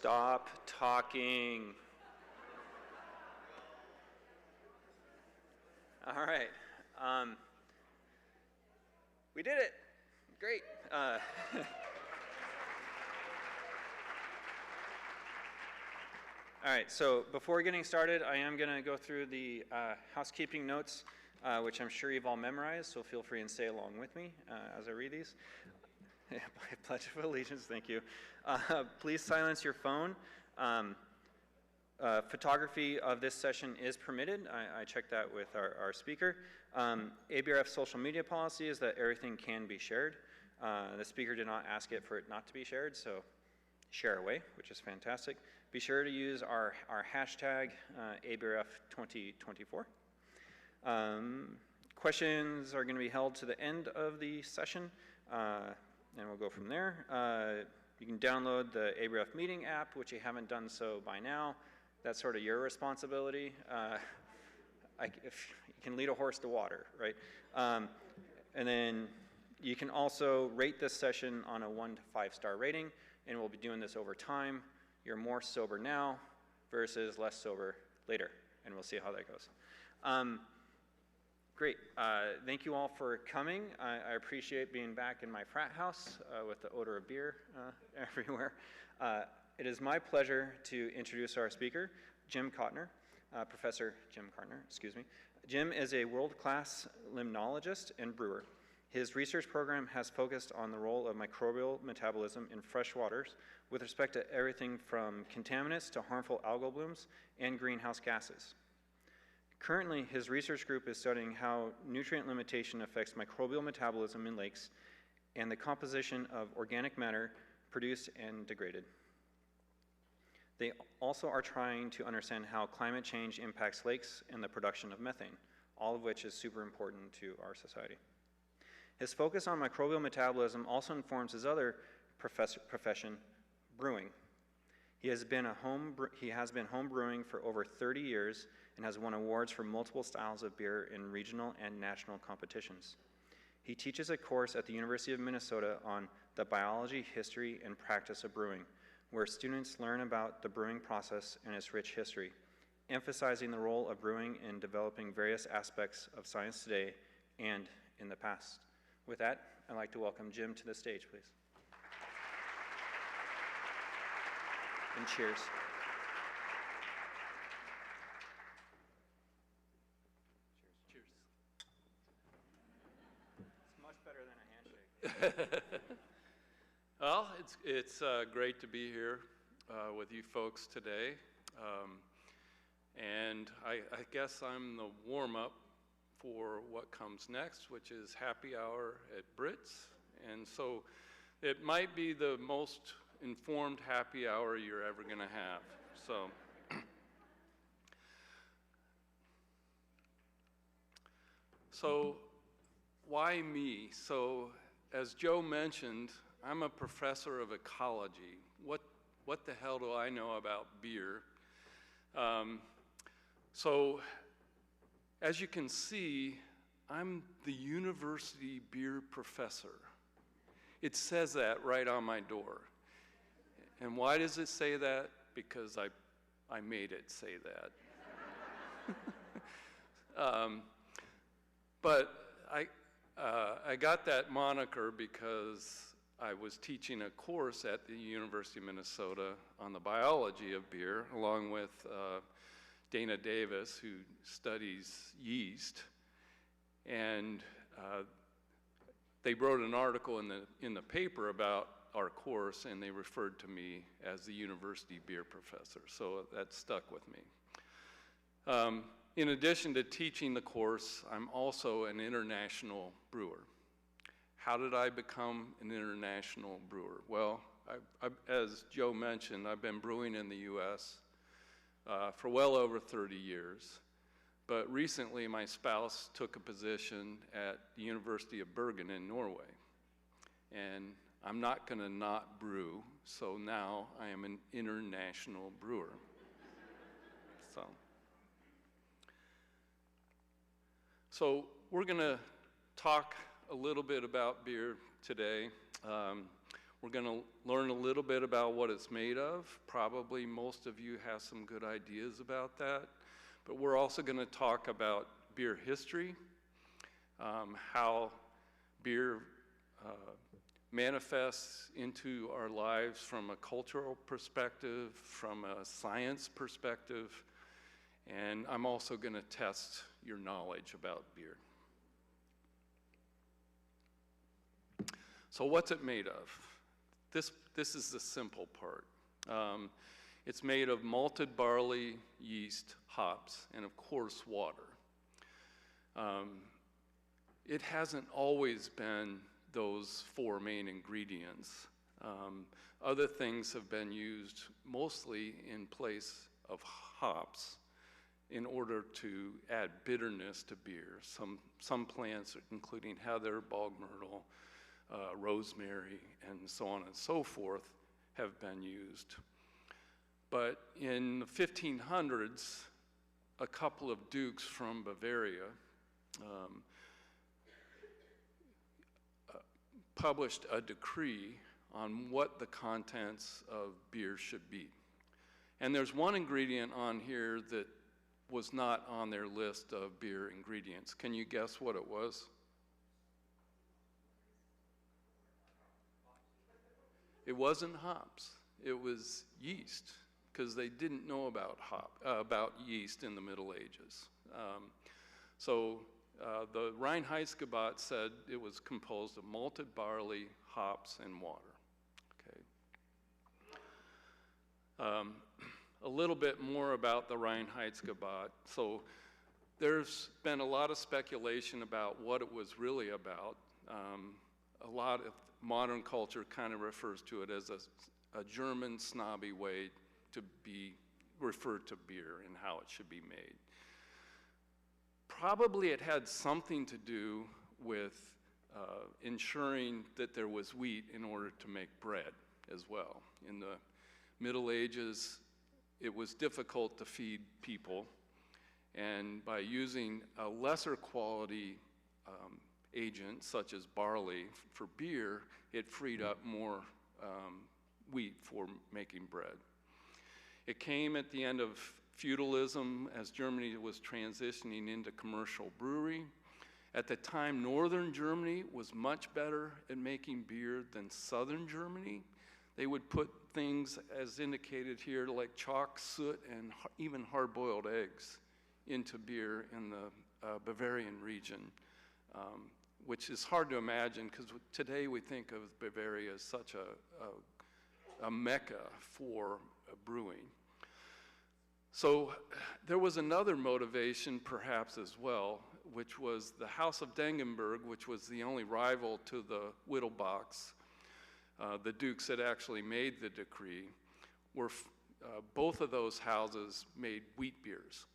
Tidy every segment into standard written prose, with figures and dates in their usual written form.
Stop talking. All right. We did it. Great. All right, so before getting started, I am going to go through the housekeeping notes, which I'm sure you've all memorized, so feel free and stay along with me as I read these. My Pledge of Allegiance, thank you. Please silence your phone. Photography of this session is permitted. I checked that with our speaker. ABRF social media policy is that everything can be shared. The speaker did not ask it for it not to be shared, so share away, which is fantastic. Be sure to use our hashtag ABRF2024. Questions are going to be held to the end of the session, and we'll go from there. You can download the ABRF meeting app, which you haven't done so by now. That's sort of your responsibility. If you can lead a horse to water, right? And then you can also rate this session on a 1 to 5 star rating, and we'll be doing this over time. You're more sober now versus less sober later, and we'll see how that goes. Great. Thank you all for coming. I appreciate being back in my frat house with the odor of beer everywhere. It is my pleasure to introduce our speaker, Jim Cotner, Professor Jim Cotner, excuse me. Jim is a world-class limnologist and brewer. His research program has focused on the role of microbial metabolism in fresh waters with respect to everything from contaminants to harmful algal blooms and greenhouse gases. Currently, his research group is studying how nutrient limitation affects microbial metabolism in lakes and the composition of organic matter produced and degraded. They also are trying to understand how climate change impacts lakes and the production of methane, all of which is super important to our society. His focus on microbial metabolism also informs his other profession, brewing. He has been home brewing for over 30 years and has won awards for multiple styles of beer in regional and national competitions. He teaches a course at the University of Minnesota on the biology, history, and practice of brewing, where students learn about the brewing process and its rich history, emphasizing the role of brewing in developing various aspects of science today and in the past. With that, I'd like to welcome Jim to the stage, please. And cheers. Cheers. It's much better than a handshake. Well, it's great to be here with you folks today. And I guess I'm the warm-up for what comes next, which is happy hour at Brits. And so it might be the most informed happy hour you're ever going to have. So why me? So as Joe mentioned, I'm a professor of ecology. What the hell do I know about beer? So as you can see, I'm the university beer professor. It says that right on my door. And why does it say that? Because I made it say that. But I got that moniker because I was teaching a course at the University of Minnesota on the biology of beer, along with Dana Davis, who studies yeast. And they wrote an article in the paper about our course, and they referred to me as the university beer professor. So that stuck with me. In addition to teaching the course, I'm also an international brewer. How did I become an international brewer? Well, as Joe mentioned, I've been brewing in the US for well over 30 years. But recently, my spouse took a position at the University of Bergen in Norway. And I'm not going to not brew, so now I am an international brewer. So we're going to talk a little bit about beer today. We're going to learn a little bit about what it's made of. Probably most of you have some good ideas about that. But we're also going to talk about beer history, how beer manifests into our lives from a cultural perspective, from a science perspective, and I'm also going to test your knowledge about beer. So what's it made of? This is the simple part. It's made of malted barley, yeast, hops, and of course water. It hasn't always been those four main ingredients. Other things have been used mostly in place of hops in order to add bitterness to beer. Some plants, including heather, bog myrtle, rosemary, and so on and so forth, have been used. But in the 1500s, a couple of dukes from Bavaria published a decree on what the contents of beer should be. And there's one ingredient on here that was not on their list of beer ingredients. Can you guess what it was? It wasn't hops. It was yeast, because they didn't know about yeast in the Middle Ages. The Reinheitsgebot said it was composed of malted barley, hops, and water. Okay. A little bit more about the Reinheitsgebot. So there's been a lot of speculation about what it was really about. A lot of modern culture kind of refers to it as a German snobby way to be referred to beer and how it should be made. Probably it had something to do with ensuring that there was wheat in order to make bread as well. In the Middle Ages, it was difficult to feed people, and by using a lesser quality agent, such as barley, for beer, it freed up more wheat for making bread. It came at the end of feudalism as Germany was transitioning into commercial brewery. At the time, northern Germany was much better at making beer than southern Germany. They would put things, as indicated here, like chalk, soot, and even hard-boiled eggs into beer in the Bavarian region, which is hard to imagine because today we think of Bavaria as such a mecca for brewing. So there was another motivation perhaps as well, which was the House of Dengenberg, which was the only rival to the Wittelbachs, the dukes that actually made the decree. Both of those houses made wheat beers.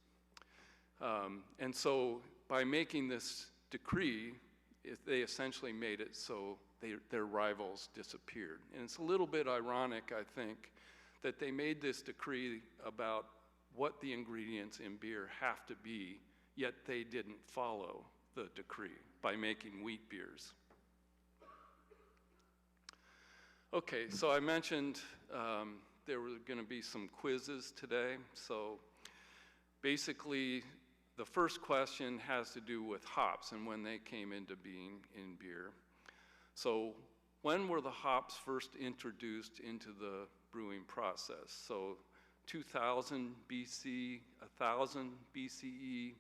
And so by making this decree, they essentially made it so their rivals disappeared. And it's a little bit ironic, I think, that they made this decree about what the ingredients in beer have to be, yet they didn't follow the decree by making wheat beers. Okay, so I mentioned there were going to be some quizzes today. So basically, the first question has to do with hops and when they came into being in beer. So when were the hops first introduced into the brewing process? So 2000 BC, 1000 BCE,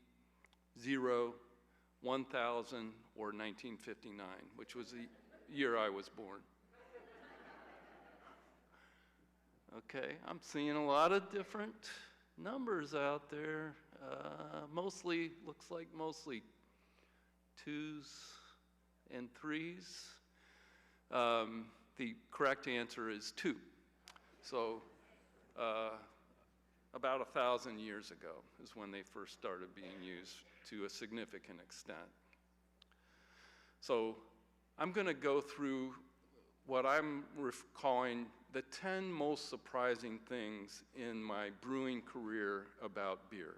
0, 1000, or 1959, which was the year I was born. Okay, I'm seeing a lot of different numbers out there. Mostly, looks like mostly 2s and 3s. The correct answer is 2. So about 1,000 years ago is when they first started being used to a significant extent. So I'm going to go through what I'm calling the 10 most surprising things in my brewing career about beer.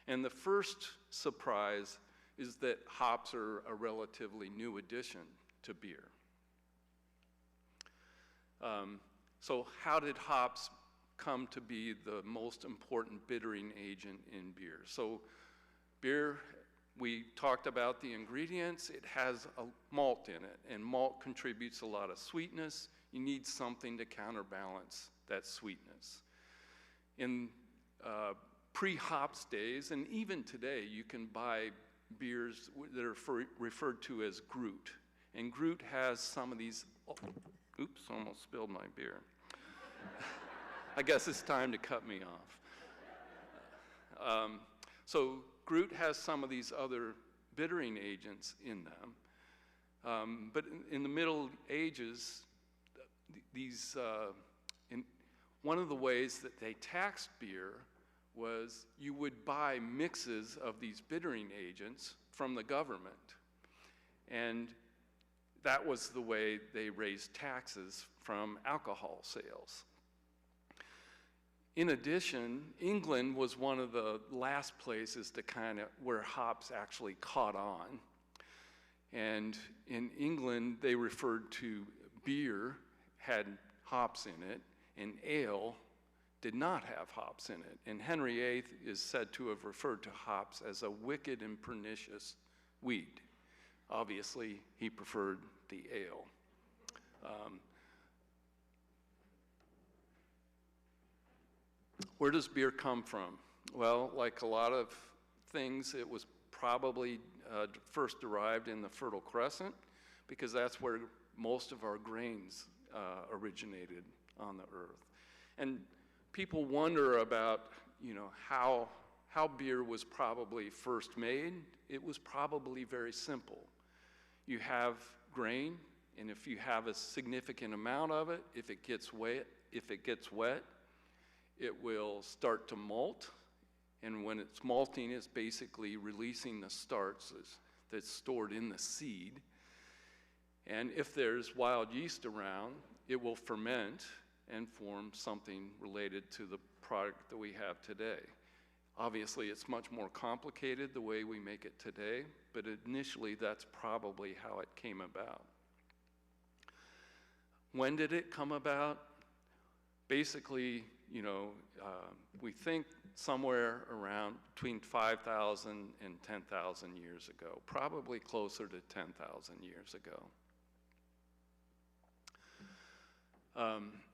And the first surprise is that hops are a relatively new addition to beer. So how did hops come to be the most important bittering agent in beer? So beer, we talked about the ingredients. It has a malt in it, and malt contributes a lot of sweetness. You need something to counterbalance that sweetness. In pre-hops days, and even today, you can buy beers that are referred to as Groot. And Groot has some of these, oh, oops, almost spilled my beer. I guess it's time to cut me off. So Groot has some of these other bittering agents in them. But in the Middle Ages, one of the ways that they taxed beer was you would buy mixes of these bittering agents from the government. And that was the way they raised taxes from alcohol sales. In addition, England was one of the last places to where hops actually caught on. And in England, they referred to beer had hops in it, and ale did not have hops in it. And Henry VIII is said to have referred to hops as a wicked and pernicious weed. Obviously, he preferred the ale. Where does beer come from? Well, like a lot of things, it was probably first derived in the Fertile Crescent, because that's where most of our grains originated on the earth. And people wonder about, how beer was probably first made. It was probably very simple. You have grain, and if you have a significant amount of it, if it gets wet, it will start to malt. And when it's malting, it's basically releasing the starch that's stored in the seed. And if there's wild yeast around, it will ferment and form something related to the product that we have today. Obviously, it's much more complicated the way we make it today, but initially that's probably how it came about. When did it come about? Basically, we think somewhere around between 5,000 and 10,000 years ago, probably closer to 10,000 years ago.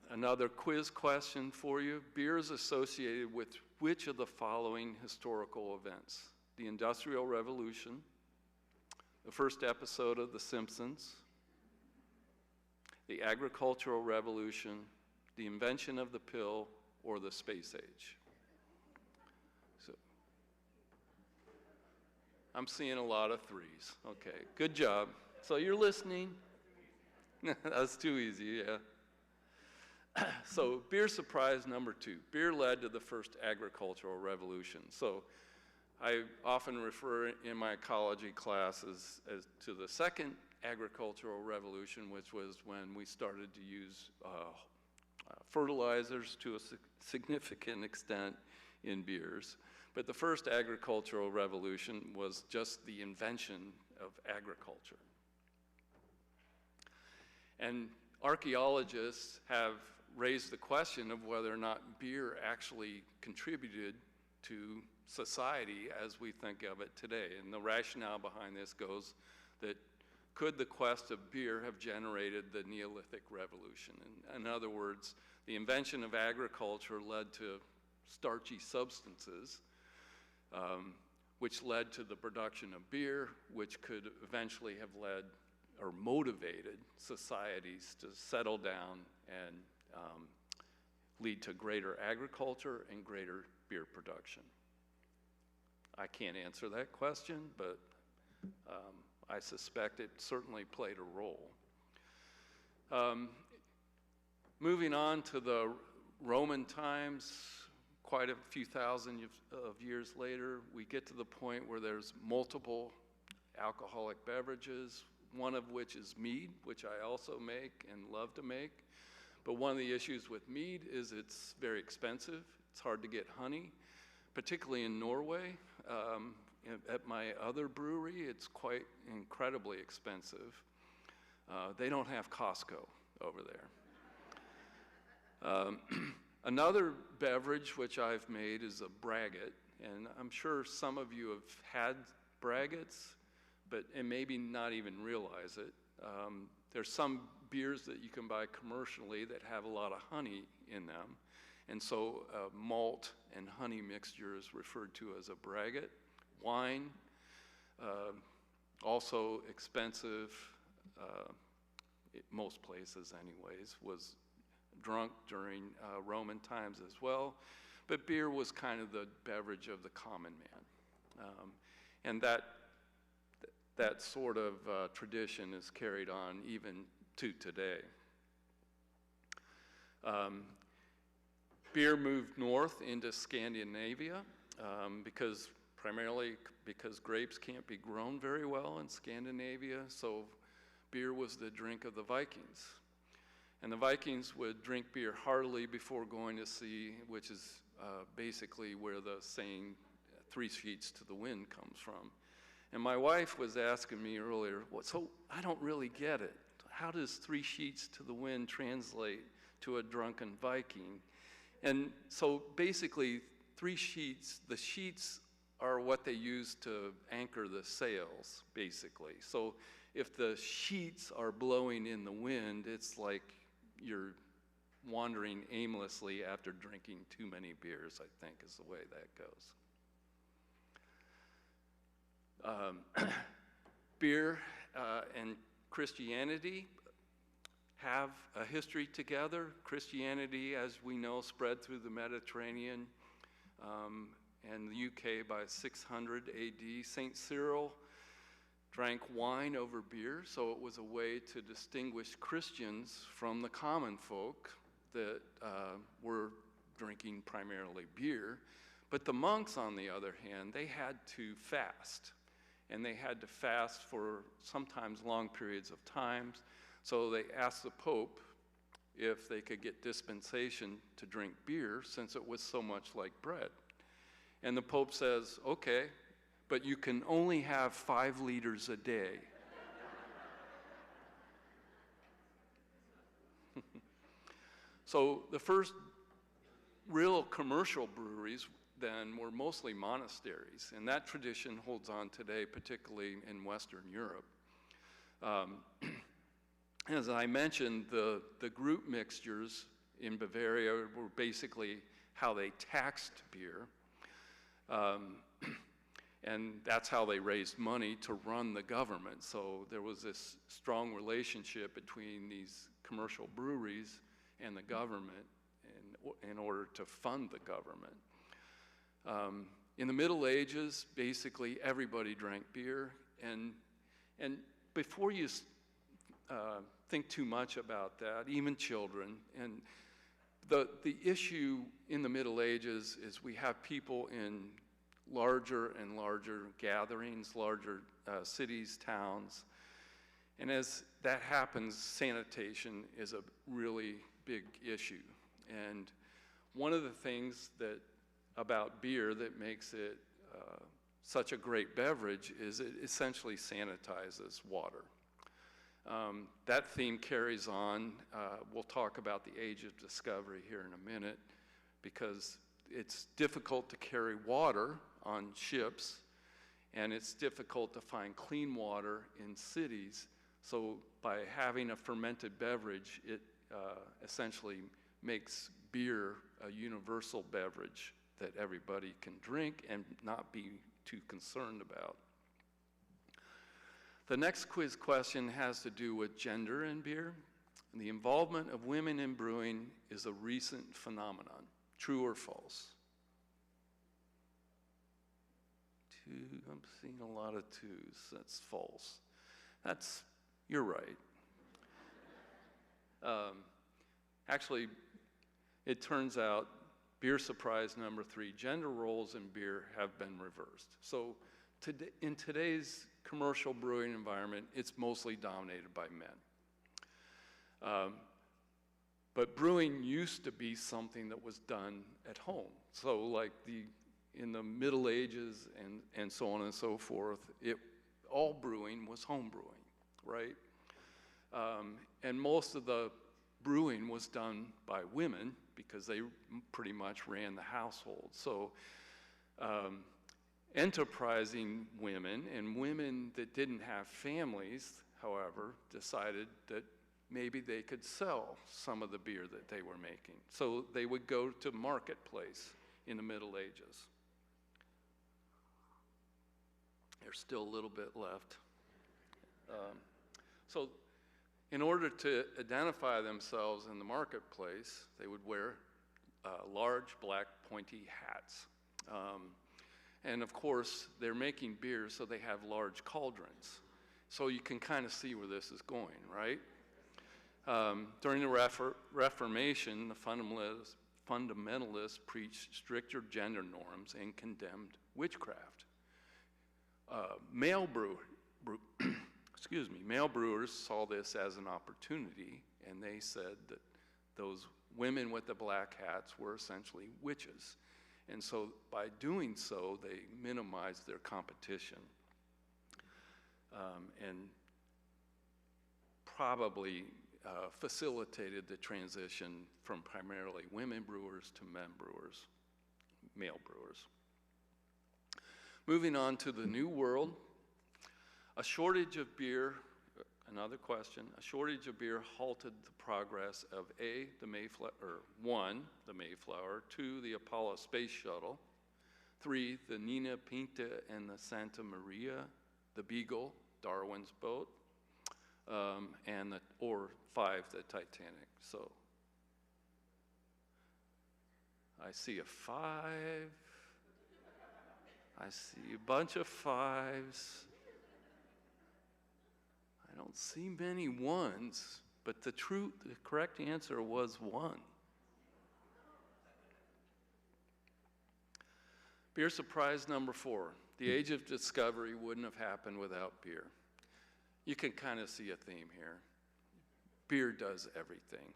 Another quiz question for you. Beer is associated with which of the following historical events? The Industrial Revolution, the first episode of The Simpsons, the Agricultural Revolution, the invention of the pill, or the space age? So, I'm seeing a lot of threes. Okay, good job. So you're listening? That's too easy, yeah. So beer surprise number 2. Beer led to the first agricultural revolution. So I often refer in my ecology classes as to the second agricultural revolution, which was when we started to use fertilizers to a significant extent in beers. But the first agricultural revolution was just the invention of agriculture. And archaeologists have raised the question of whether or not beer actually contributed to society as we think of it today. And the rationale behind this goes that could the quest of beer have generated the Neolithic Revolution? In other words, the invention of agriculture led to starchy substances, which led to the production of beer, which could eventually have led or motivated societies to settle down and lead to greater agriculture and greater beer production. I can't answer that question, but I suspect it certainly played a role. Moving on to the Roman times, quite a few thousand of years later, we get to the point where there's multiple alcoholic beverages, one of which is mead, which I also make and love to make. But one of the issues with mead is it's very expensive. It's hard to get honey, particularly in Norway. At my other brewery, it's quite incredibly expensive. They don't have Costco over there. Another beverage which I've made is a braggot, and I'm sure some of you have had braggots, and maybe not even realize it. There's some beers that you can buy commercially that have a lot of honey in them, and so malt and honey mixture is referred to as a braggot. Wine, also expensive, most places anyways, was drunk during Roman times as well, but beer was kind of the beverage of the common man. And that sort of tradition is carried on even to today. Beer moved north into Scandinavia primarily because grapes can't be grown very well in Scandinavia, so beer was the drink of the Vikings. And the Vikings would drink beer heartily before going to sea, which is basically where the saying, 3 sheets to the wind comes from. And my wife was asking me earlier, so I don't really get it. How does 3 sheets to the wind translate to a drunken Viking? And so basically, 3 sheets, the sheets are what they use to anchor the sails, basically. So if the sheets are blowing in the wind, it's like you're wandering aimlessly after drinking too many beers, I think is the way that goes. Beer and Christianity have a history together. Christianity, as we know, spread through the Mediterranean and the UK by 600 AD. St. Cyril drank wine over beer, so it was a way to distinguish Christians from the common folk that were drinking primarily beer. But the monks, on the other hand, they had to fast. And they had to fast for sometimes long periods of time. So they asked the Pope if they could get dispensation to drink beer since it was so much like bread. And the Pope says, okay, but you can only have 5 liters a day. So the first real commercial breweries then were mostly monasteries, and that tradition holds on today, particularly in Western Europe. As I mentioned, the group mixtures in Bavaria were basically how they taxed beer. And that's how they raised money to run the government. So there was this strong relationship between these commercial breweries and the government in order to fund the government. In the Middle Ages, basically everybody drank beer. And before you think too much about that, even children, and the issue in the Middle Ages is we have people in larger and larger gatherings, larger cities, towns. And as that happens, sanitation is a really big issue. And one of the things about beer that makes it such a great beverage is it essentially sanitizes water. That theme carries on. We'll talk about the age of discovery here in a minute because it's difficult to carry water on ships, and it's difficult to find clean water in cities. So by having a fermented beverage, it essentially makes beer a universal beverage that everybody can drink and not be too concerned about. The next quiz question has to do with gender in beer. And the involvement of women in brewing is a recent phenomenon. True or false? 2, I'm seeing a lot of 2s. That's false. You're right. Actually, it turns out, beer surprise number 3, gender roles in beer have been reversed. So in today's commercial brewing environment, it's mostly dominated by men. But brewing used to be something that was done at home. So like in the Middle Ages and so on and so forth, all brewing was home brewing, right? And most of the brewing was done by women because they pretty much ran the household. So enterprising women and women that didn't have families, however, decided that maybe they could sell some of the beer that they were making. So they would go to marketplace in the Middle Ages. There's still a little bit left. So in order to identify themselves in the marketplace, they would wear large black pointy hats. And of course, they're making beer, so they have large cauldrons. So you can kind of see where this is going, right? During the Reformation, the fundamentalists preached stricter gender norms and condemned witchcraft. Male brewers saw this as an opportunity, and they said that those women with the black hats were essentially witches. And so by doing so, they minimized their competition and probably facilitated the transition from primarily women brewers to men brewers, male brewers. Moving on to the New World, a shortage of beer, another question, a shortage of beer halted the progress of the Mayflower, 2, the Apollo Space Shuttle, 3, the Nina Pinta and the Santa Maria, the Beagle, Darwin's boat, or 5, the Titanic. So I see a 5. I see a bunch of 5s. I don't see many 1s, but the correct answer was 1. Beer surprise number 4. The age of discovery wouldn't have happened without beer. You can kind of see a theme here. Beer does everything.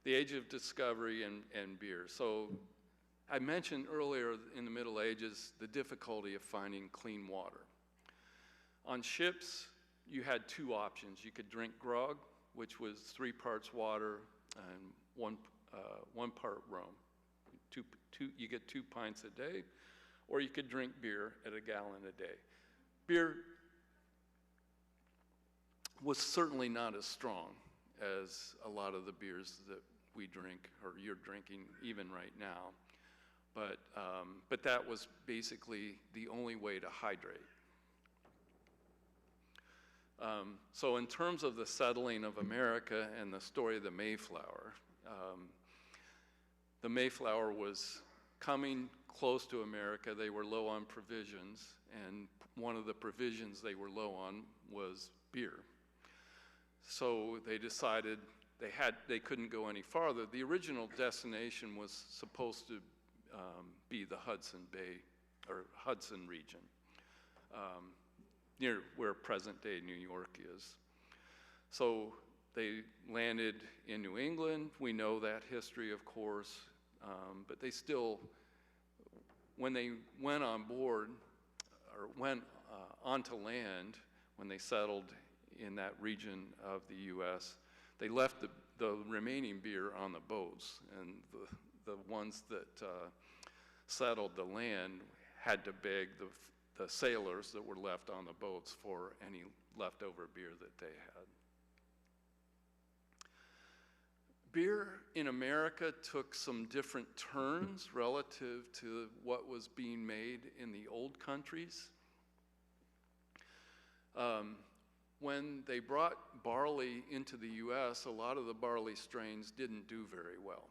The age of discovery and beer. So I mentioned earlier in the Middle Ages the difficulty of finding clean water. On ships, you had 2 options. You could drink grog, which was 3 parts water and 1 part rum. You get 2 pints a day, or you could drink beer at a gallon a day. Beer was certainly not as strong as a lot of the beers that we drink, or you're drinking even right now. But that was basically the only way to hydrate. So in terms of the settling of America and the story of the Mayflower was coming close to America. They were low on provisions, and one of the provisions they were low on was beer. So they decided they couldn't go any farther. The original destination was supposed to be the Hudson Bay, or Hudson region, near where present-day New York is. So they landed in New England. We know that history, of course, but they still, when they went on board, or went onto land, when they settled in that region of the U.S., they left the remaining beer on the boats, and the ones that settled the land had to beg the sailors that were left on the boats for any leftover beer that they had. Beer in America took some different turns relative to what was being made in the old countries. When they brought barley into the U.S., a lot of the barley strains didn't do very well.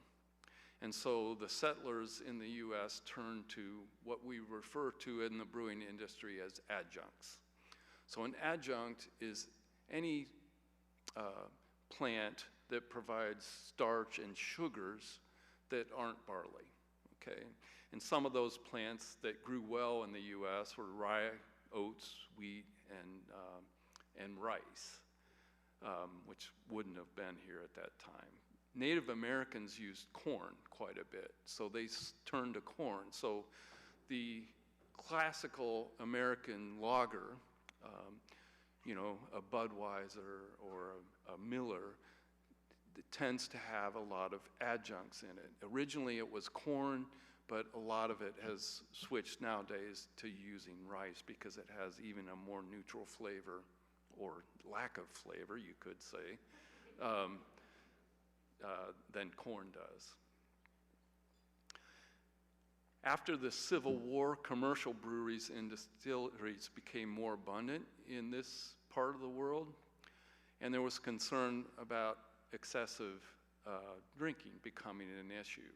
And so the settlers in the U.S. turned to what we refer to in the brewing industry as adjuncts. So an adjunct is any plant that provides starch and sugars that aren't barley, okay? And some of those plants that grew well in the U.S. were rye, oats, wheat, and rice, which wouldn't have been here at that time. Native Americans used corn quite a bit, so they turned to corn. So the classical American lager you know, a Budweiser or a Miller, it tends to have a lot of adjuncts in it. Originally it was corn, but a lot of it has switched nowadays to using rice because it has even a more neutral flavor, or lack of flavor, you could say, than corn does. After the Civil War, commercial breweries and distilleries became more abundant in this part of the world, and there was concern about excessive drinking becoming an issue.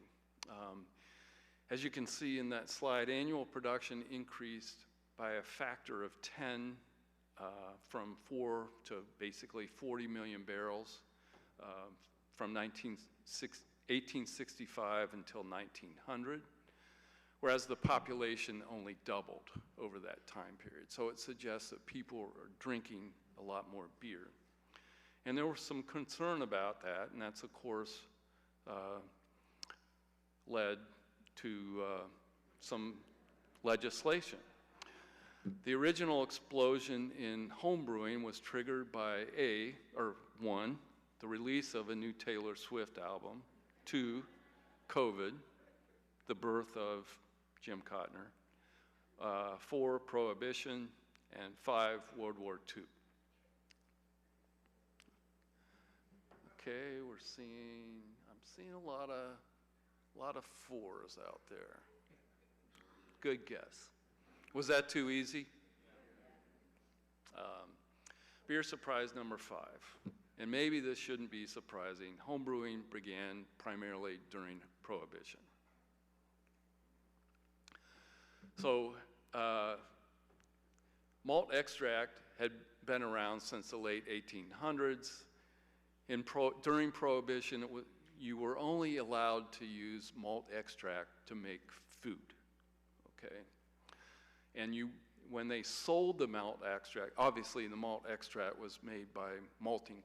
As you can see in that slide, annual production increased by a factor of 10 from 4 to basically 40 million barrels from 1865 until 1900, whereas the population only doubled over that time period. So it suggests that people are drinking a lot more beer. And there was some concern about that, and that's, of course, led to some legislation. The original explosion in homebrewing was triggered by one, the release of a new Taylor Swift album, 2, COVID, the birth of Jim Cotner, 4, Prohibition, and 5, World War II. Okay, I'm seeing a lot of 4s out there. Good guess. Was that too easy? Beer surprise number 5. And maybe this shouldn't be surprising. Homebrewing began primarily during Prohibition. So malt extract had been around since the late 1800s. During Prohibition, you were only allowed to use malt extract to make food, okay? And when they sold the malt extract, obviously the malt extract was made by malting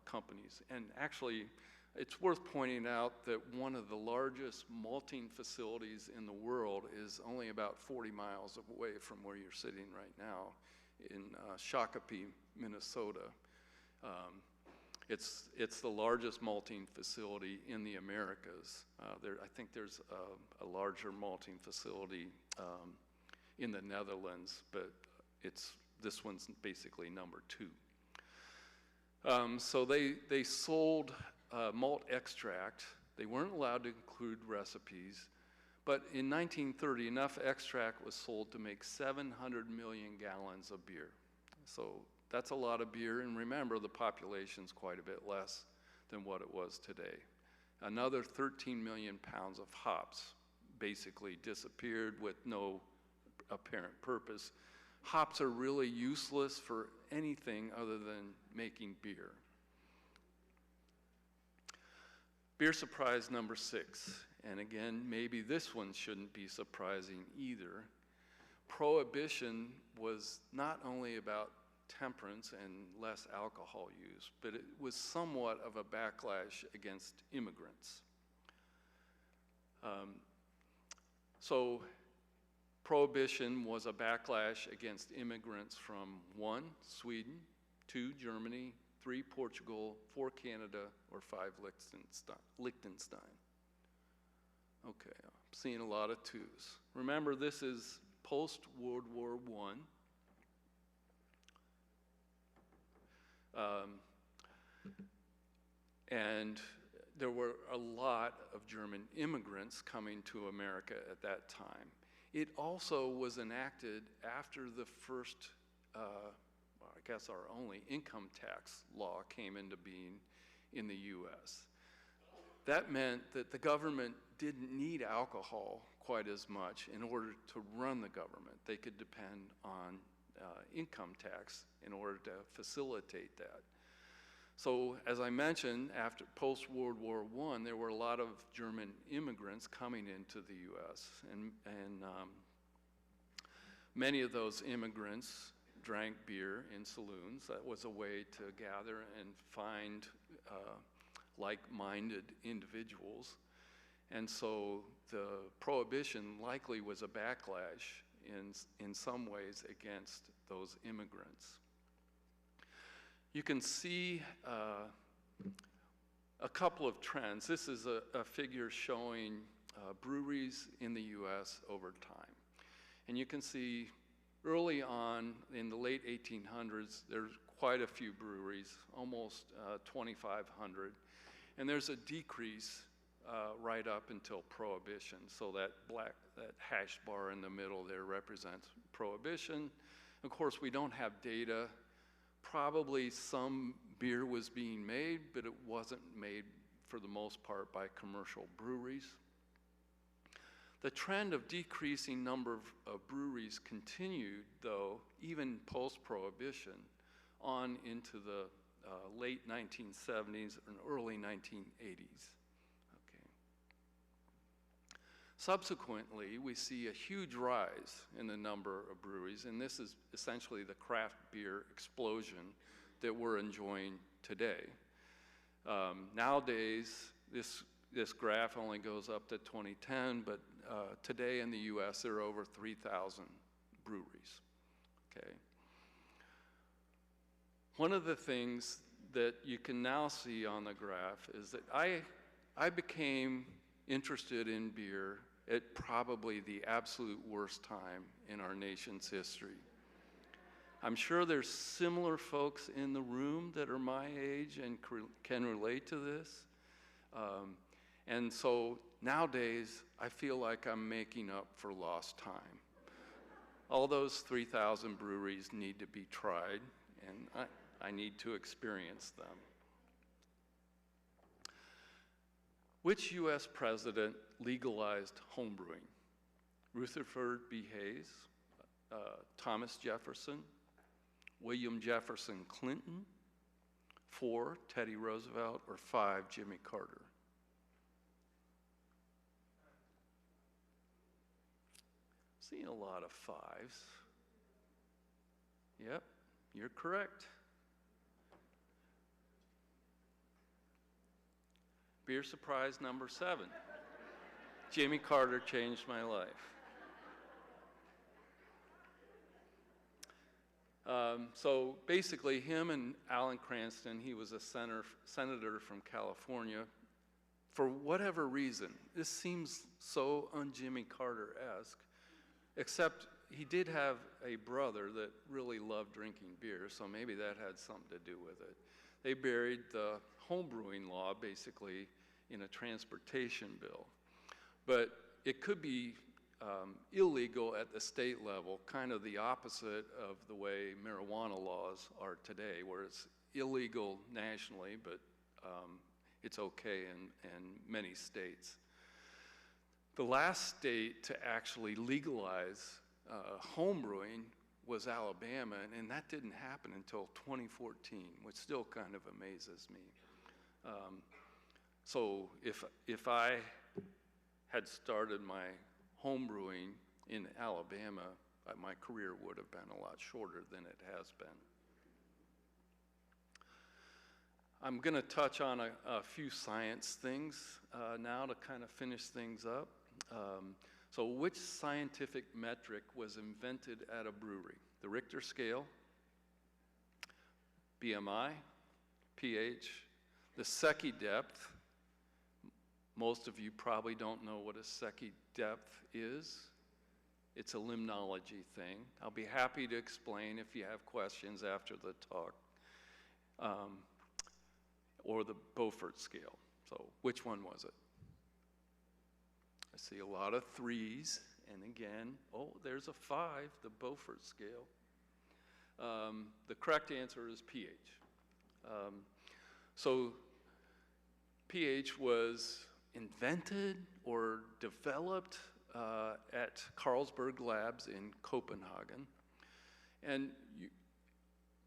companies. And actually, it's worth pointing out that one of the largest malting facilities in the world is only about 40 miles away from where you're sitting right now in Shakopee, Minnesota. It's the largest malting facility in the Americas. I think there's a larger malting facility in the Netherlands, but this one's basically number 2. So they sold malt extract. They weren't allowed to include recipes, but in 1930, enough extract was sold to make 700 million gallons of beer. So that's a lot of beer, and remember, the population's quite a bit less than what it was today. Another 13 million pounds of hops basically disappeared with no apparent purpose. Hops are really useless for anything other than making beer. Beer surprise number 6, and again, maybe this one shouldn't be surprising either. Prohibition was not only about temperance and less alcohol use, but it was somewhat of a backlash against immigrants. So Prohibition was a backlash against immigrants from 1, Sweden, 2, Germany, 3, Portugal, 4, Canada, or 5, Liechtenstein. Okay, I'm seeing a lot of 2s. Remember, this is post-World War I. And there were a lot of German immigrants coming to America at that time. It also was enacted after the first, I guess our only income tax law came into being in the US. That meant that the government didn't need alcohol quite as much in order to run the government. They could depend on income tax in order to facilitate that. So as I mentioned, after post-World War I, there were a lot of German immigrants coming into the US, and many of those immigrants drank beer in saloons. That was a way to gather and find like-minded individuals. And so the Prohibition likely was a backlash in some ways against those immigrants. you can see a couple of trends. This is a figure showing breweries in the US over time. And you can see early on in the late 1800s, there's quite a few breweries, almost 2,500. And there's a decrease right up until Prohibition. So that hash bar in the middle there represents Prohibition. Of course, we don't have data. Probably some beer was being made, but it wasn't made for the most part by commercial breweries. The trend of decreasing number of breweries continued, though, even post-Prohibition, on into the late 1970s and early 1980s. Okay. Subsequently, we see a huge rise in the number of breweries, and this is essentially the craft beer explosion that we're enjoying today. Nowadays, this graph only goes up to 2010, but today in the US, there are over 3,000 breweries, okay? One of the things that you can now see on the graph is that I became interested in beer at probably the absolute worst time in our nation's history. I'm sure there's similar folks in the room that are my age and can relate to this. And so nowadays, I feel like I'm making up for lost time. All those 3,000 breweries need to be tried, and I need to experience them. Which US president legalized homebrewing? Rutherford B. Hayes, Thomas Jefferson, William Jefferson Clinton, 4, Teddy Roosevelt, or 5, Jimmy Carter? Seeing a lot of 5s. Yep, you're correct. Beer surprise number 7. Jimmy Carter changed my life. So basically, him and Alan Cranston, he was a senator from California. For whatever reason, this seems so un-Jimmy Carter-esque, except he did have a brother that really loved drinking beer, so maybe that had something to do with it. They buried the homebrewing law, basically, in a transportation bill. But it could be illegal at the state level, kind of the opposite of the way marijuana laws are today, where it's illegal nationally, but it's okay in many states. The last state to actually legalize homebrewing was Alabama, and that didn't happen until 2014, which still kind of amazes me. So if I had started my homebrewing in Alabama, my career would have been a lot shorter than it has been. I'm going to touch on a few science things now to kind of finish things up. So which scientific metric was invented at a brewery? The Richter scale, BMI, pH, the Secchi depth. Most of you probably don't know what a Secchi depth is. It's a limnology thing. I'll be happy to explain if you have questions after the talk. Or the Beaufort scale. So which one was it? I see a lot of 3s, and again, oh, there's a 5, the Beaufort scale. The correct answer is pH. So pH was invented or developed at Carlsberg Labs in Copenhagen. And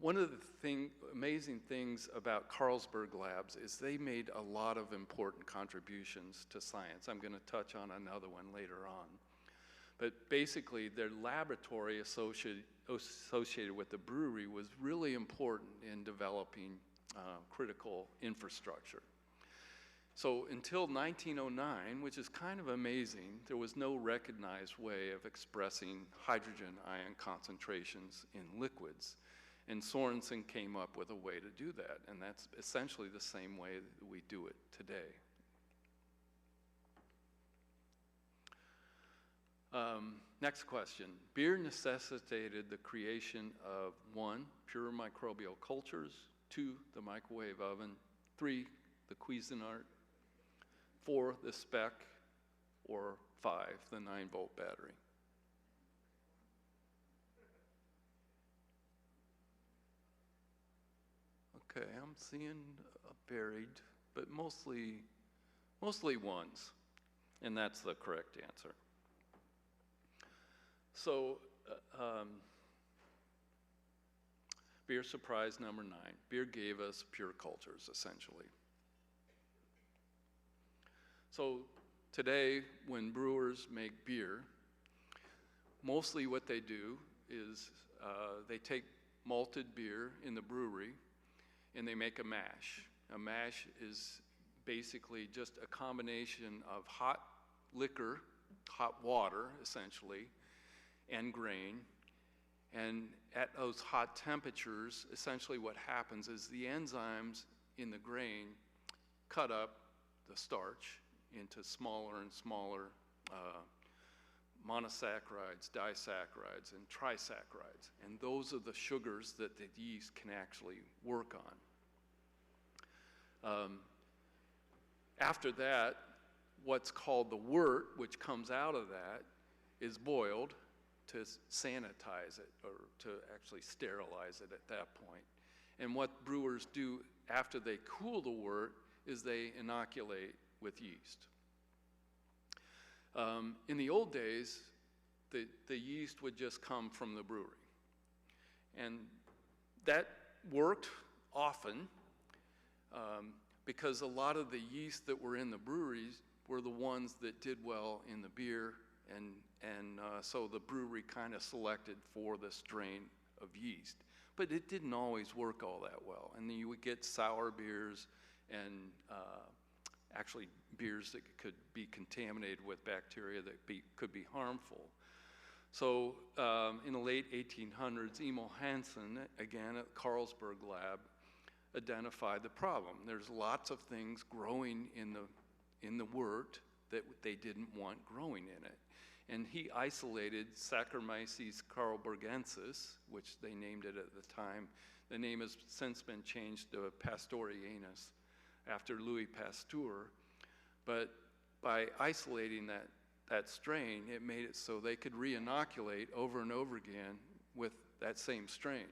one of the amazing things about Carlsberg Labs is they made a lot of important contributions to science. I'm going to touch on another one later on. But basically, their laboratory associated with the brewery was really important in developing critical infrastructure. So until 1909, which is kind of amazing, there was no recognized way of expressing hydrogen ion concentrations in liquids. And Sorensen came up with a way to do that, and that's essentially the same way that we do it today. Next question. Beer necessitated the creation of 1, pure microbial cultures, 2, the microwave oven, 3, the Cuisinart, 4, the spec, or 5, the 9-volt battery. Okay, I'm seeing varied, but mostly ones, and that's the correct answer. So, beer surprise number 9. Beer gave us pure cultures, essentially. So today, when brewers make beer, mostly what they do is they take malted beer in the brewery and they make a mash. A mash is basically just a combination of hot liquor, hot water, essentially, and grain. And at those hot temperatures, essentially what happens is the enzymes in the grain cut up the starch into smaller and smaller monosaccharides, disaccharides, and trisaccharides. And those are the sugars that the yeast can actually work on. After that, what's called the wort, which comes out of that, is boiled to sanitize it, or to actually sterilize it at that point. And what brewers do after they cool the wort is they inoculate with yeast. In the old days, the yeast would just come from the brewery. And that worked often because a lot of the yeast that were in the breweries were the ones that did well in the beer, and so the brewery kind of selected for the strain of yeast. But it didn't always work all that well, and then you would get sour beers and actually beers that could be contaminated with bacteria that could be harmful. So in the late 1800s, Emil Hansen, again at Carlsberg lab, identified the problem. There's lots of things growing in the wort that they didn't want growing in it. And he isolated Saccharomyces caroburgensis, which they named it at the time. The name has since been changed to Pastorianus after Louis Pasteur. But by isolating that strain, it made it so they could re-inoculate over and over again with that same strain.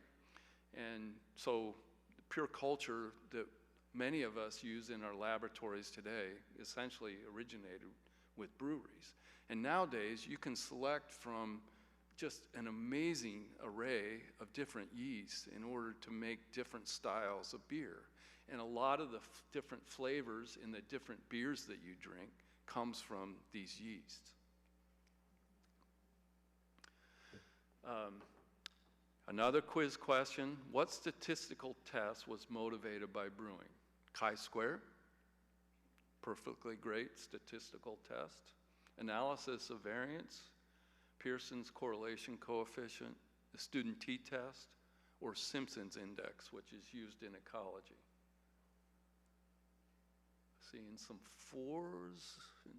And so the pure culture that many of us use in our laboratories today essentially originated with breweries. And nowadays, you can select from just an amazing array of different yeasts in order to make different styles of beer. And a lot of the different flavors in the different beers that you drink comes from these yeasts. Another quiz question: what statistical test was motivated by brewing? Chi-square, perfectly great statistical test. Analysis of variance, Pearson's correlation coefficient, the student t-test, or Simpson's index, which is used in ecology. Seeing some fours and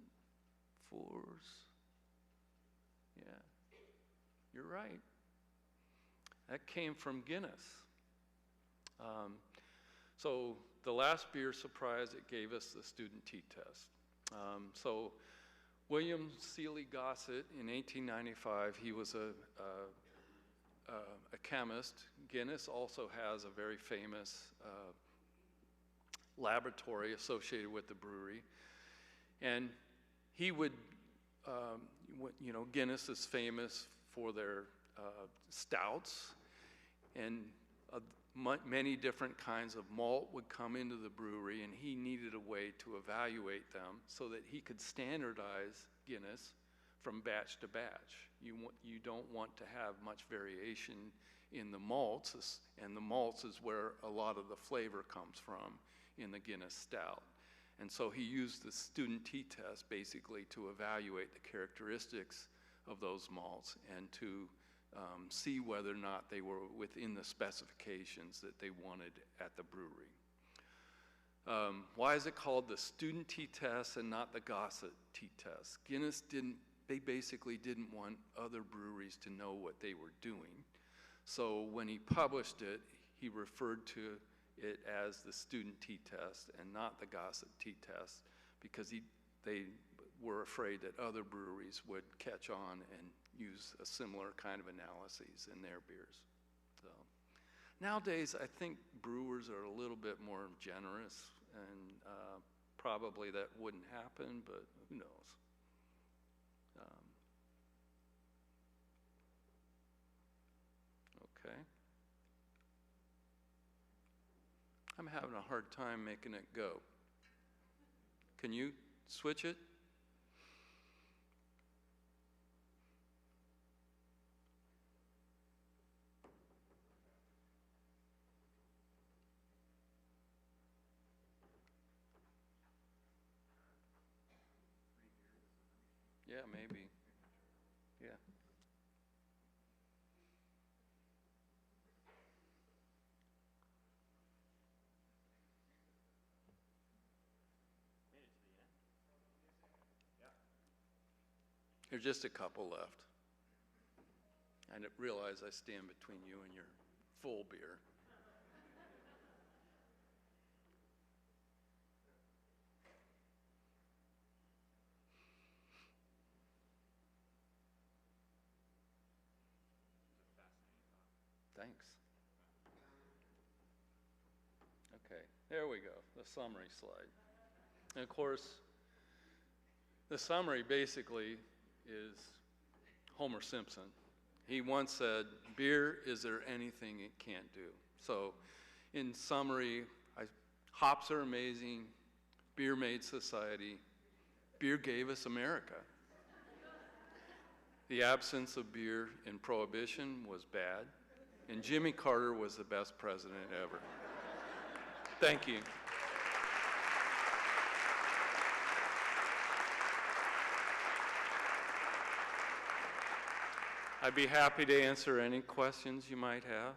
fours. Yeah, you're right. That came from Guinness. So the last beer surprise, it gave us the student t-test. So William Seeley Gossett in 1895, he was a chemist. Guinness also has a very famous laboratory associated with the brewery. And he would, Guinness is famous for their stouts, and many different kinds of malt would come into the brewery, and he needed a way to evaluate them so that he could standardize Guinness from batch to batch. You don't want to have much variation in the malts, and the malts is where a lot of the flavor comes from in the Guinness stout. And so he used the student t-test basically to evaluate the characteristics of those malts and to see whether or not they were within the specifications that they wanted at the brewery. Why is it called the student T-test and not the gossip T-test? Guinness they basically didn't want other breweries to know what they were doing. So when he published it, he referred to it as the student T-test and not the gossip T-test, because they were afraid that other breweries would catch on and use a similar kind of analyses in their beers. So nowadays, I think brewers are a little bit more generous, and probably that wouldn't happen, but who knows? Okay. I'm having a hard time making it go. Can you switch it? Yeah, maybe. Yeah. There's just a couple left. I didn't realize I stand between you and your full beer. Thanks. Okay, there we go, the summary slide. And of course, the summary basically is Homer Simpson. He once said, beer, is there anything it can't do? So in summary, hops are amazing, beer made society, beer gave us America. The absence of beer in Prohibition was bad, and Jimmy Carter was the best president ever. Thank you. I'd be happy to answer any questions you might have.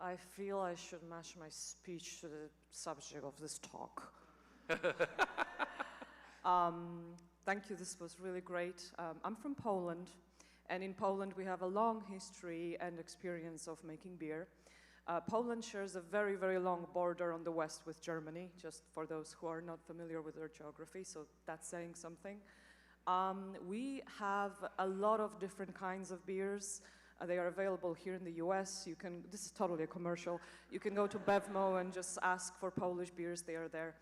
I feel I should match my speech to the subject of this talk. Thank you, this was really great. I'm from Poland, and in Poland we have a long history and experience of making beer. Poland shares a very, very long border on the west with Germany, just for those who are not familiar with their geography, so that's saying something. We have a lot of different kinds of beers. They are available here in the US. This is totally a commercial. You can go to Bevmo and just ask for Polish beers, they are there.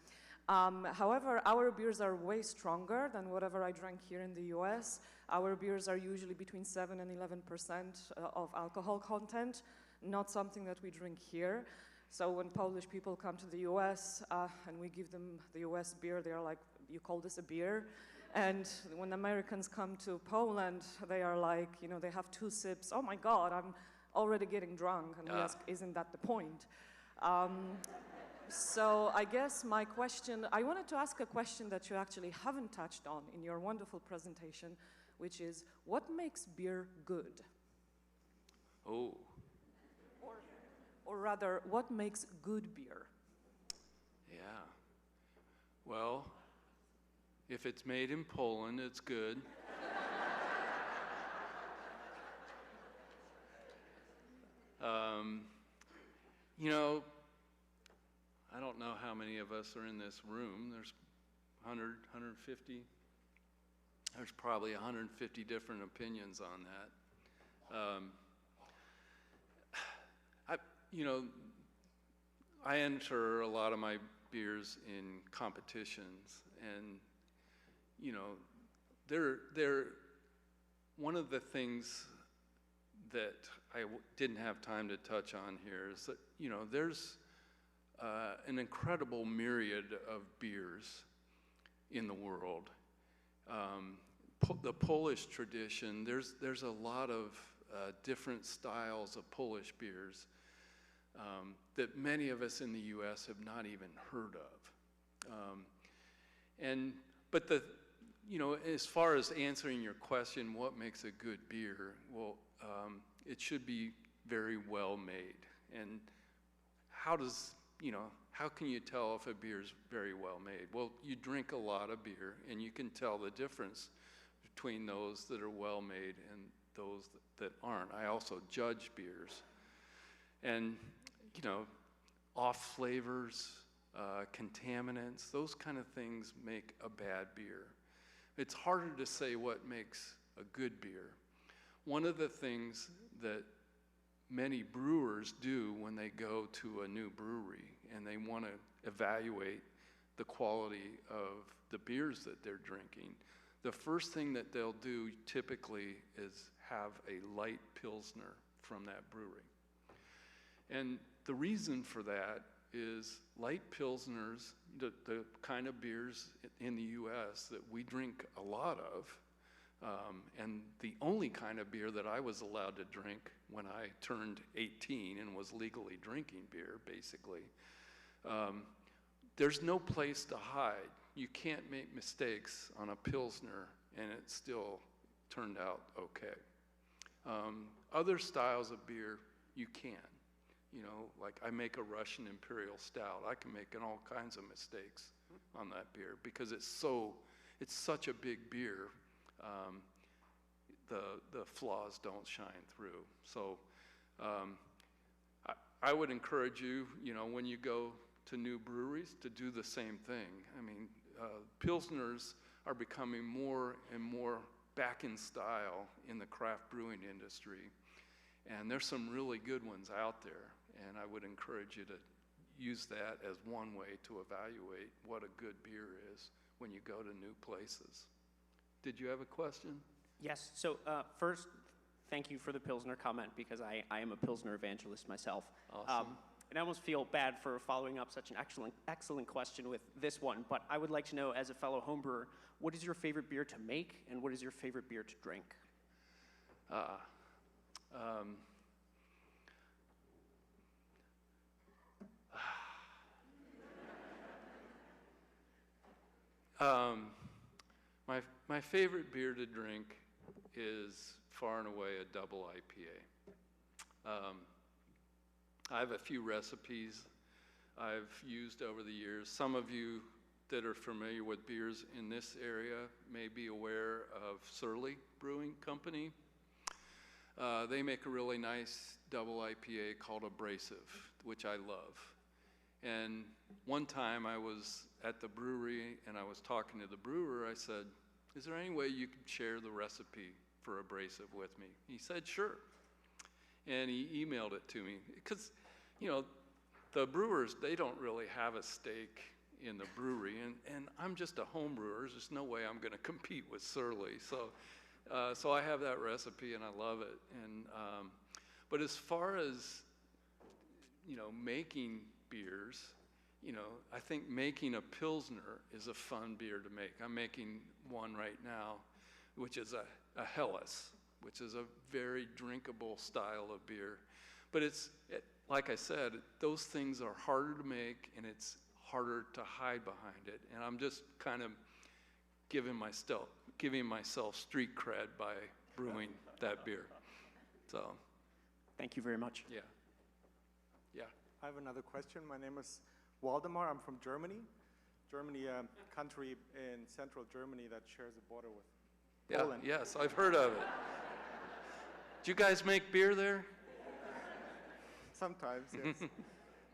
However, our beers are way stronger than whatever I drank here in the US. Our beers are usually between 7 and 11% of alcohol content, not something that we drink here. So when Polish people come to the US and we give them the US beer, they are like, you call this a beer? And when Americans come to Poland, they are like, you know, they have 2 sips. Oh my God, I'm already getting drunk. And we ask, isn't that the point? So I guess my question, I wanted to ask a question that you actually haven't touched on in your wonderful presentation, which is, what makes beer good? Oh. Or rather, what makes good beer? Yeah. Well, if it's made in Poland, it's good. You know, I don't know how many of us are in this room. There's 100, 150. There's probably 150 different opinions on that. You know, I enter a lot of my beers in competitions, and you know, they're one of the things that I didn't have time to touch on here is that, you know, there's an incredible myriad of beers in the world. The Polish tradition, there's a lot of different styles of Polish beers. that many of us in the U.S. have not even heard of. But as far as answering your question, what makes a good beer? Well, it should be very well made. And how can you tell if a beer is very well made? Well, you drink a lot of beer, and you can tell the difference between those that are well made and those that aren't. I also judge beers. And, off flavors, contaminants, those kind of things make a bad beer. It's harder to say what makes a good beer. One of the things that many brewers do when they go to a new brewery and they want to evaluate the quality of the beers that they're drinking, the first thing that they'll do typically is have a light Pilsner from that brewery. And the reason for that is light Pilsners, the kind of beers in the U.S. that we drink a lot of, and the only kind of beer that I was allowed to drink when I turned 18 and was legally drinking beer, basically, there's no place to hide. You can't make mistakes on a Pilsner and it still turned out okay. Other styles of beer, you can. Like I make a Russian Imperial Stout. I can make all kinds of mistakes on that beer because it's such a big beer. The flaws don't shine through. So I would encourage you, when you go to new breweries, to do the same thing. I mean, Pilsners are becoming more and more back in style in the craft brewing industry. And there's some really good ones out there. And I would encourage you to use that as one way to evaluate what a good beer is when you go to new places. Did you have a question? Yes. So first, thank you for the Pilsner comment because I am a Pilsner evangelist myself. Awesome. And I almost feel bad for following up such an excellent question with this one, but I would like to know, as a fellow homebrewer, what is your favorite beer to make and what is your favorite beer to drink? My favorite beer to drink is far and away a double IPA. I have a few recipes I've used over the years. Some of you that are familiar with beers in this area may be aware of Surly Brewing Company. They make a really nice double IPA called Abrasive, which I love. And one time I was at the brewery and I was talking to the brewer. I said, "Is there any way you could share the recipe for Abrasive with me?" He said, "Sure." And he emailed it to me because, the brewers, they don't really have a stake in the brewery. And I'm just a home brewer. There's no way I'm going to compete with Surly. So I have that recipe and I love it. And but as far as, making beers, I think making a Pilsner is a fun beer to make. I'm making one right now, which is a Helles, which is a very drinkable style of beer. But like I said, those things are harder to make and it's harder to hide behind it. And I'm just kind of giving myself street cred by brewing that beer. So. Thank you very much. Yeah. I have another question. My name is Waldemar. I'm from Germany. Germany, a country in central Germany that shares a border with Poland. Yes, I've heard of it. Do you guys make beer there? Sometimes, yes.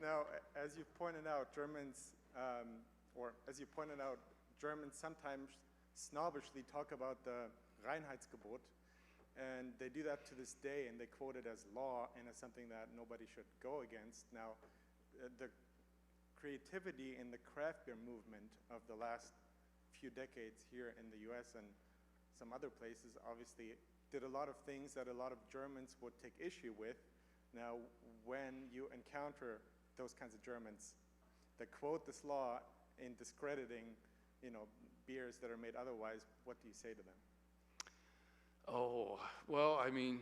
Now, as you pointed out, Germans sometimes snobbishly talk about the Reinheitsgebot, and they do that to this day, and they quote it as law and as something that nobody should go against. Now, the creativity in the craft beer movement of the last few decades here in the US and some other places obviously did a lot of things that a lot of Germans would take issue with. Now, when you encounter those kinds of Germans that quote this law in discrediting, beers that are made otherwise, what do you say to them? Oh, well, I mean,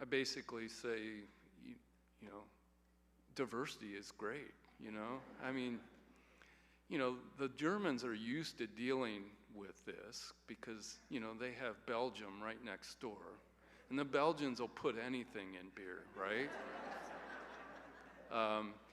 I basically say, you know, diversity is great, you know? I mean, you know, the Germans are used to dealing with this because, you know, they have Belgium right next door. And the Belgians will put anything in beer, right?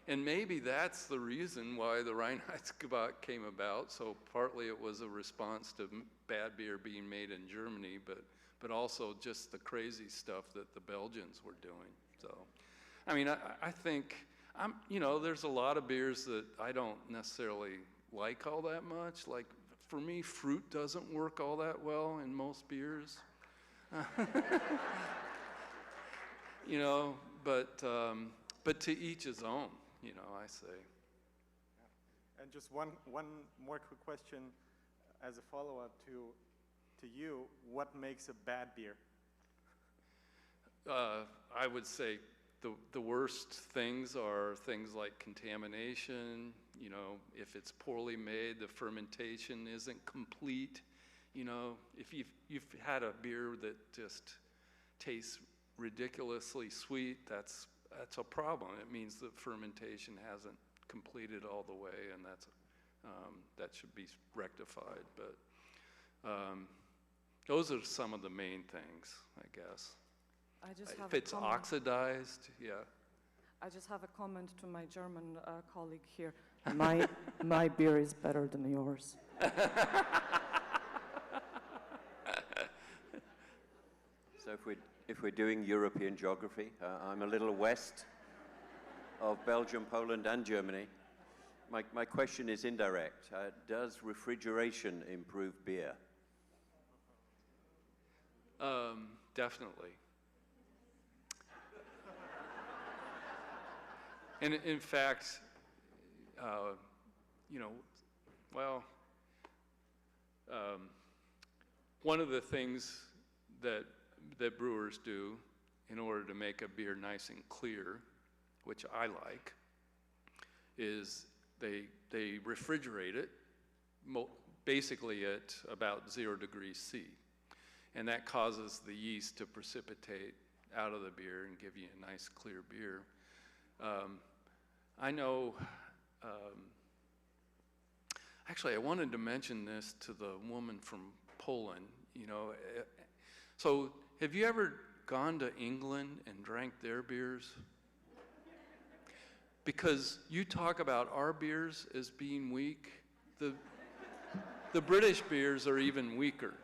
And maybe that's the reason why the Reinheitsgebot came about. So partly it was a response to bad beer being made in Germany, but also just the crazy stuff that the Belgians were doing. So, I mean, I think, you know, there's a lot of beers that I don't necessarily like all that much. Like, for me, fruit doesn't work all that well in most beers. You know, but to each his own, you know, I say. Yeah. And just one more quick question as a follow-up to you. What makes a bad beer? I would say the worst things are things like contamination. You know, if it's poorly made, the fermentation isn't complete. You know, if you've had a beer that just tastes ridiculously sweet, that's a problem. It means the fermentation hasn't completed all the way, and that should be rectified. But those are some of the main things, I guess. I just have if it's oxidized, yeah. I just have a comment to my German colleague here. My beer is better than yours. So if we're doing European geography, I'm a little west of Belgium, Poland, and Germany. My question is indirect. Does refrigeration improve beer? Definitely. And in fact, you know, well, one of the things that brewers do in order to make a beer nice and clear, which I like, is they refrigerate it basically at about 0 degrees C. And that causes the yeast to precipitate out of the beer and give you a nice clear beer. I know, actually I wanted to mention this to the woman from Poland, you know. So have you ever gone to England and drank their beers? Because you talk about our beers as being weak, the British beers are even weaker.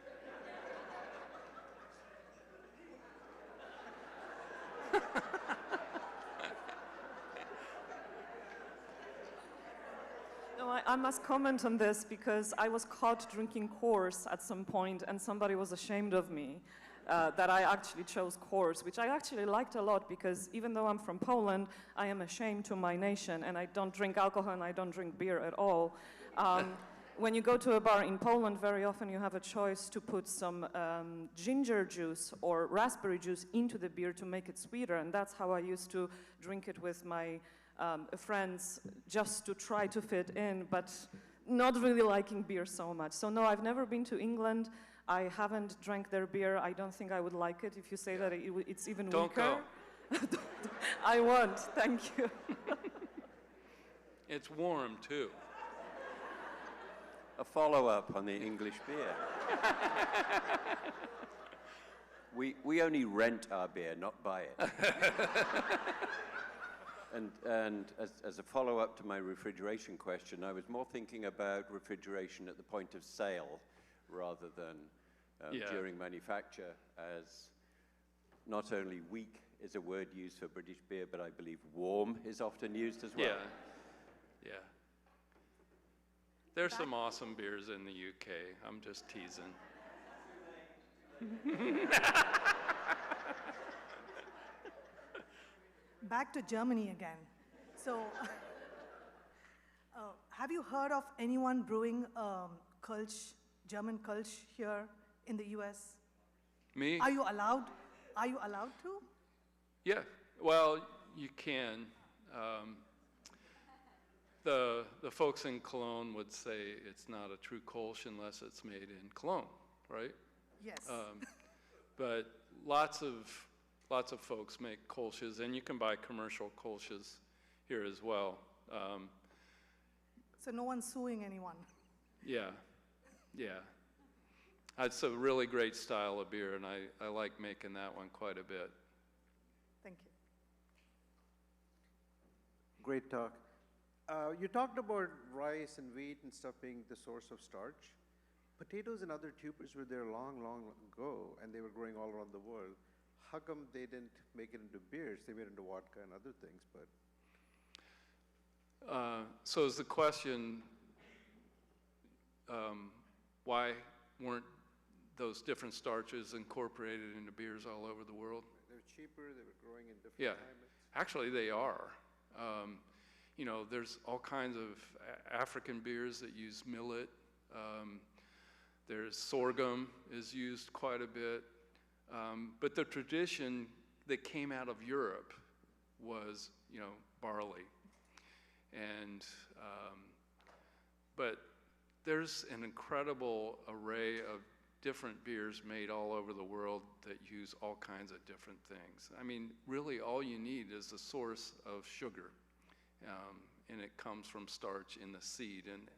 No, I must comment on this because I was caught drinking Coors at some point and somebody was ashamed of me that I actually chose Coors, which I actually liked a lot because even though I'm from Poland, I am ashamed to my nation and I don't drink alcohol and I don't drink beer at all. When you go to a bar in Poland, very often you have a choice to put some ginger juice or raspberry juice into the beer to make it sweeter, and that's how I used to drink it with my friends just to try to fit in, but not really liking beer so much. So no, I've never been to England. I haven't drank their beer. I don't think I would like it if you say that it's even weaker. Don't go. I won't, thank you. It's warm too. A follow-up on the English beer. We only rent our beer, not buy it. And as a follow-up to my refrigeration question, I was more thinking about refrigeration at the point of sale rather than during manufacture, as not only weak is a word used for British beer, but I believe warm is often used as well. Yeah. There's some awesome beers in the UK. I'm just teasing. Back to Germany again. So, have you heard of anyone brewing Kölsch, German Kölsch here in the US? Me? Are you allowed? Are you allowed to? Yeah. Well, you can. The folks in Cologne would say it's not a true Kölsch unless it's made in Cologne, right? Yes. But lots of lots of folks make Kolsch's, and you can buy commercial Kolsch's here as well. So no one's suing anyone? Yeah, yeah. It's a really great style of beer, and I like making that one quite a bit. Thank you. Great talk. You talked about rice and wheat and stuff being the source of starch. Potatoes and other tubers were there long, long ago, and they were growing all around the world. How come they didn't make it into beers? They made it into vodka and other things, but... So is the question, why weren't those different starches incorporated into beers all over the world? They were cheaper, they were growing in different Yeah, climates. actually they are. You know, there's all kinds of African beers that use millet. There's sorghum is used quite a bit. But the tradition that came out of Europe was, you know, barley. And, but there's an incredible array of different beers made all over the world that use all kinds of different things. I mean, really all you need is a source of sugar. And it comes from starch in the seed, and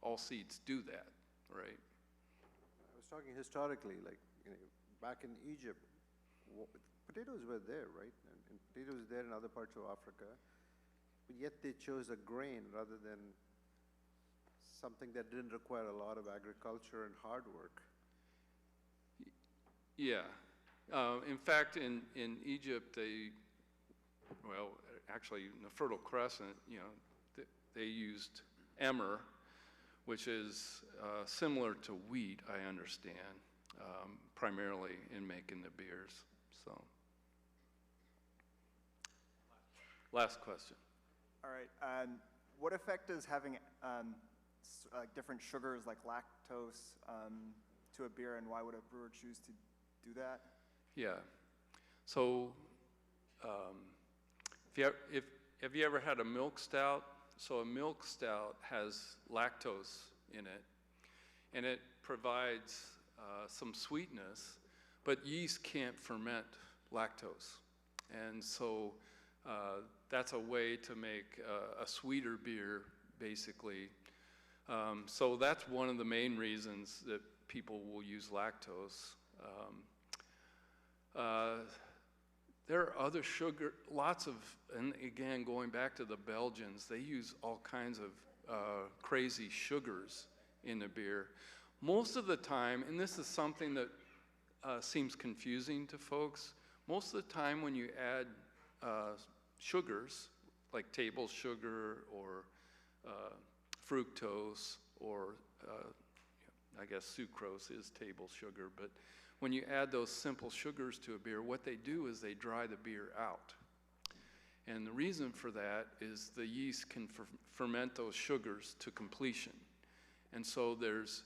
all seeds do that, right? I was talking historically, like, you know, back in Egypt, potatoes were there, right? And potatoes there in other parts of Africa, but yet they chose a grain rather than something that didn't require a lot of agriculture and hard work. Yeah. In fact, in Egypt, well, actually in the Fertile Crescent, you know, they used emmer, which is similar to wheat, I understand, primarily in making the beers. So, last question. All right. What effect does having different sugars like lactose to a beer, and why would a brewer choose to do that? Yeah. So, have you ever had a milk stout? So a milk stout has lactose in it, and it provides some sweetness, but yeast can't ferment lactose. And so that's a way to make a sweeter beer, basically. So that's one of the main reasons that people will use lactose. There are other sugar, lots of, and again, going back to the Belgians, they use all kinds of crazy sugars in the beer. Most of the time, and this is something that seems confusing to folks, most of the time when you add sugars, like table sugar or fructose or I guess sucrose is table sugar, but when you add those simple sugars to a beer, what they do is they dry the beer out. And the reason for that is the yeast can ferment those sugars to completion. And so there's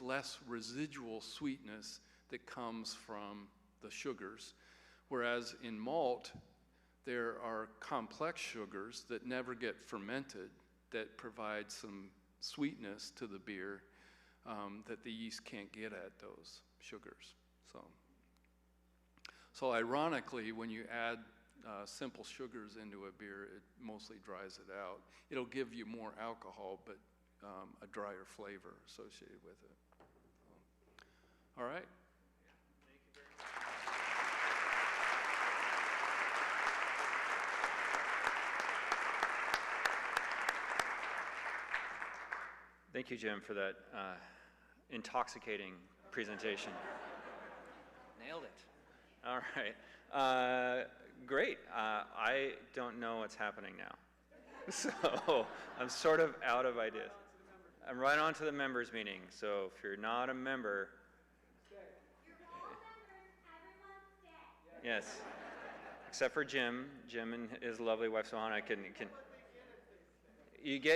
less residual sweetness that comes from the sugars. Whereas in malt, there are complex sugars that never get fermented that provide some sweetness to the beer that the yeast can't get at those sugars. So ironically, when you add simple sugars into a beer, it mostly dries it out. It'll give you more alcohol, but a drier flavor associated with it. All right. Thank you, Jim, for that intoxicating presentation. Nailed it. All right. Great. I don't know what's happening now. So I'm sort of out of ideas. I'm right on to the members meeting. So if you're not a member, yes, except for Jim and his lovely wife Sohana can you get